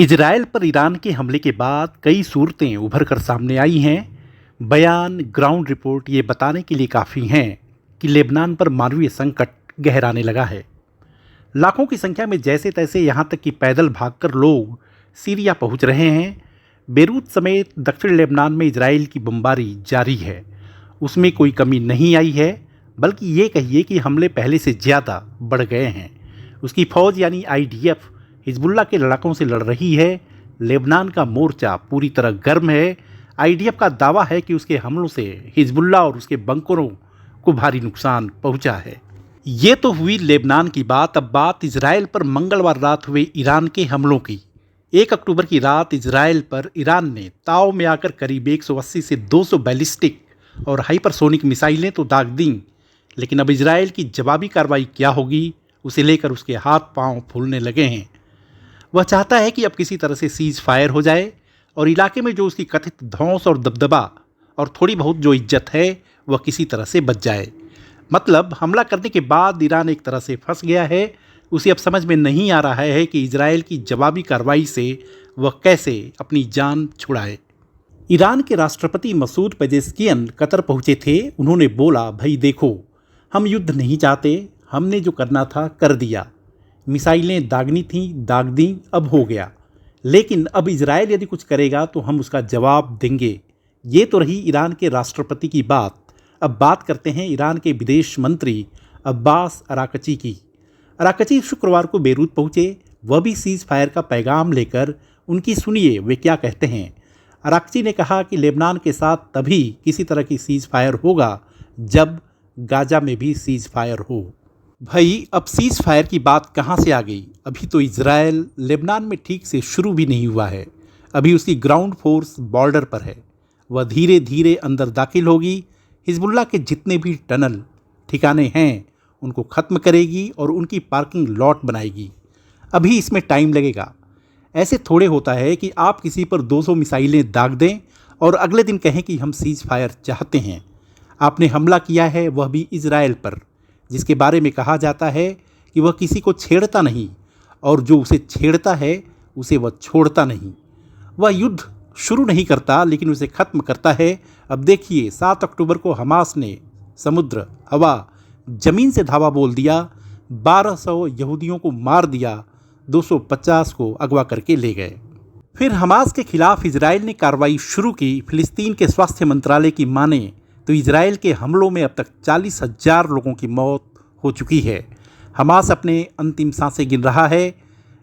Israel पर Iran के हमले के बाद कई सूरतें उभर कर सामने आई हैं। बयान, ग्राउंड रिपोर्ट ये बताने के लिए काफ़ी हैं कि लेबनान पर मानवीय संकट गहराने लगा है। लाखों की संख्या में जैसे तैसे यहाँ तक कि पैदल भागकर लोग सीरिया पहुँच रहे हैं। बेरूत समेत दक्षिण लेबनान में इजरायल की बमबारी जारी है। उसमें कोई कमी नहीं आई है, बल्कि ये कहिए कि हमले पहले से ज़्यादा बढ़ गए हैं। उसकी फ़ौज यानी IDF हिजबुल्ला के लड़ाकों से लड़ रही है। लेबनान का मोर्चा पूरी तरह गर्म है। IDF का दावा है कि उसके हमलों से हिजबुल्ला और उसके बंकरों को भारी नुकसान पहुंचा है। ये तो हुई लेबनान की बात। अब बात इजरायल पर मंगलवार रात हुए ईरान के हमलों की। 1 अक्टूबर की रात इजरायल पर ईरान ने ताव में आकर करीब 180 से 200 बैलिस्टिक और हाइपरसोनिक मिसाइलें तो दाग दी, लेकिन अब इजरायल की जवाबी कार्रवाई क्या होगी, उसे लेकर उसके हाथ पांव फूलने लगे हैं। वह चाहता है कि अब किसी तरह से सीज फायर हो जाए और इलाके में जो उसकी कथित धौंस और दबदबा और थोड़ी बहुत जो इज्जत है वह किसी तरह से बच जाए। मतलब हमला करने के बाद ईरान एक तरह से फंस गया है। उसे अब समझ में नहीं आ रहा है कि इजरायल की जवाबी कार्रवाई से वह कैसे अपनी जान छुड़ाए। ईरान के राष्ट्रपति मसूद पेजेश्कियन कतर पहुंचे थे। उन्होंने बोला, भाई देखो, हम युद्ध नहीं चाहते, हमने जो करना था कर दिया। मिसाइलें दागनी थीं, दाग दी, अब हो गया। लेकिन अब इजरायल यदि कुछ करेगा तो हम उसका जवाब देंगे। ये तो रही ईरान के राष्ट्रपति की बात। अब बात करते हैं ईरान के विदेश मंत्री अब्बास अराकची की। अराकची शुक्रवार को बेरूत पहुँचे, वह भी सीज फायर का पैगाम लेकर। उनकी सुनिए वे क्या कहते हैं। अराकची ने कहा कि लेबनान के साथ तभी किसी तरह की सीज फायर होगा जब गाजा में भी सीज फायर हो। भाई अब सीज फायर की बात कहाँ से आ गई? अभी तो इजरायल लेबनान में ठीक से शुरू भी नहीं हुआ है। अभी उसकी ग्राउंड फोर्स बॉर्डर पर है। वह धीरे धीरे अंदर दाखिल होगी। हिजबुल्ला के जितने भी टनल ठिकाने हैं उनको ख़त्म करेगी और उनकी पार्किंग लॉट बनाएगी। अभी इसमें टाइम लगेगा। ऐसे थोड़े होता है कि आप किसी पर 200 मिसाइलें दाग दें और अगले दिन कहें कि हम सीज फायर चाहते हैं। आपने हमला किया है वह भी इजरायल पर, जिसके बारे में कहा जाता है कि वह किसी को छेड़ता नहीं और जो उसे छेड़ता है उसे वह छोड़ता नहीं। वह युद्ध शुरू नहीं करता लेकिन उसे ख़त्म करता है। अब देखिए 7 अक्टूबर को हमास ने समुद्र, हवा, ज़मीन से धावा बोल दिया। 1200 यहूदियों को मार दिया, 250 को अगवा करके ले गए। फिर हमास के खिलाफ इजरायल ने कार्रवाई शुरू की। फिलिस्तीन के स्वास्थ्य मंत्रालय की माने तो इजरायल के हमलों में अब तक 40,000 लोगों की मौत हो चुकी है। हमास अपने अंतिम सांसें गिन रहा है।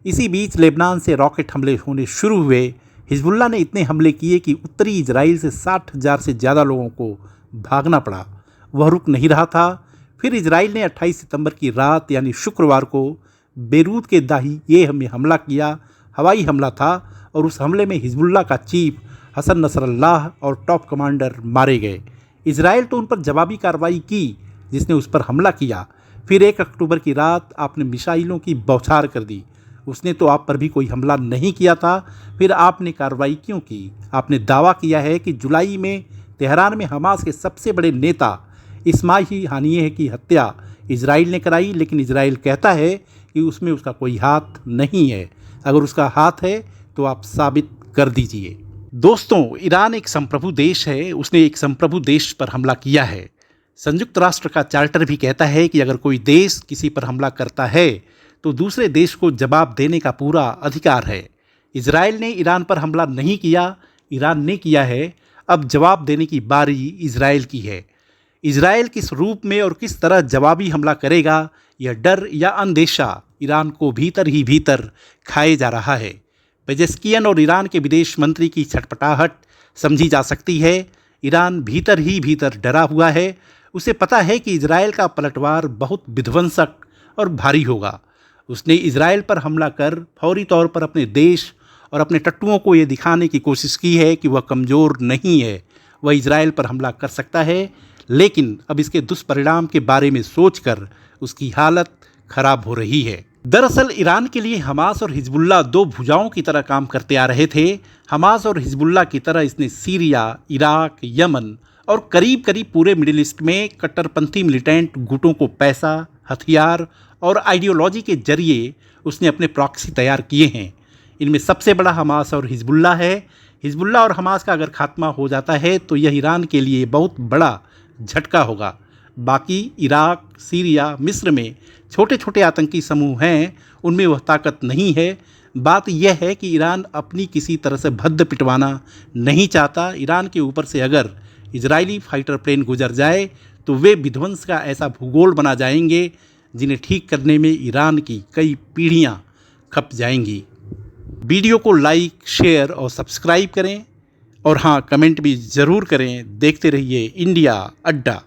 इसी बीच लेबनान से रॉकेट हमले होने शुरू हुए। हिजबुल्ला ने इतने हमले किए कि उत्तरी इजराइल से 60,000 से ज़्यादा लोगों को भागना पड़ा। वह रुक नहीं रहा था। फिर इजराइल ने 28 सितंबर की रात यानी शुक्रवार को बेरूत के दाहिए में हमला किया। हवाई हमला था और उस हमले में हिजबुल्ला का चीफ हसन नसरल्लाह और टॉप कमांडर मारे गए। इजराइल तो उन पर जवाबी कार्रवाई की जिसने उस पर हमला किया। फिर 1 अक्टूबर की रात आपने मिसाइलों की बौछार कर दी। उसने तो आप पर भी कोई हमला नहीं किया था। फिर आपने कार्रवाई क्यों की? आपने दावा किया है कि जुलाई में तेहरान में हमास के सबसे बड़े नेता इस्माइल हानियह की हत्या इजराइल ने कराई, लेकिन इजराइल कहता है कि उसमें उसका कोई हाथ नहीं है। अगर उसका हाथ है तो आप साबित कर दीजिए। दोस्तों, ईरान एक संप्रभु देश है। उसने एक संप्रभु देश पर हमला किया है। संयुक्त राष्ट्र का चार्टर भी कहता है कि अगर कोई देश किसी पर हमला करता है तो दूसरे देश को जवाब देने का पूरा अधिकार है। इजराइल ने ईरान पर हमला नहीं किया, ईरान ने किया है। अब जवाब देने की बारी इजराइल की है। इजराइल किस रूप में और किस तरह जवाबी हमला करेगा, यह डर या अंदेशा ईरान को भीतर ही भीतर खाए जा रहा है। पेजेश्कियन और ईरान के विदेश मंत्री की छटपटाहट समझी जा सकती है। ईरान भीतर ही भीतर डरा हुआ है। उसे पता है कि इजराइल का पलटवार बहुत विध्वंसक और भारी होगा। उसने इजराइल पर हमला कर फौरी तौर पर अपने देश और अपने टट्टुओं को ये दिखाने की कोशिश की है कि वह कमज़ोर नहीं है। वह इजराइल पर हमला कर सकता है, लेकिन अब इसके दुष्परिणाम के बारे में सोचकर उसकी हालत खराब हो रही है। दरअसल ईरान के लिए हमास और हिजबुल्ला 2 भुजाओं की तरह काम करते आ रहे थे। हमास और हिजबुल्ला की तरह इसने सीरिया, इराक, यमन और करीब करीब पूरे मिडिल ईस्ट में कट्टरपंथी मिलिटेंट गुटों को पैसा, हथियार और आइडियोलॉजी के जरिए उसने अपने प्रॉक्सी तैयार किए हैं। इनमें सबसे बड़ा हमास और हिजबुल्लाह है। हिजबुल्लाह और हमास का अगर खात्मा हो जाता है तो यह ईरान के लिए बहुत बड़ा झटका होगा। बाकी इराक, सीरिया, मिस्र में छोटे छोटे आतंकी समूह हैं, उनमें वह ताकत नहीं है। बात यह है कि ईरान अपनी किसी तरह से भद्द पिटवाना नहीं चाहता। ईरान के ऊपर से अगर इजरायली फाइटर प्लेन गुजर जाए तो वे विध्वंस का ऐसा भूगोल बना जाएंगे जिन्हें ठीक करने में ईरान की कई पीढ़ियां खप जाएंगी। वीडियो को लाइक, शेयर और सब्सक्राइब करें और हाँ, कमेंट भी ज़रूर करें। देखते रहिए इंडिया अड्डा।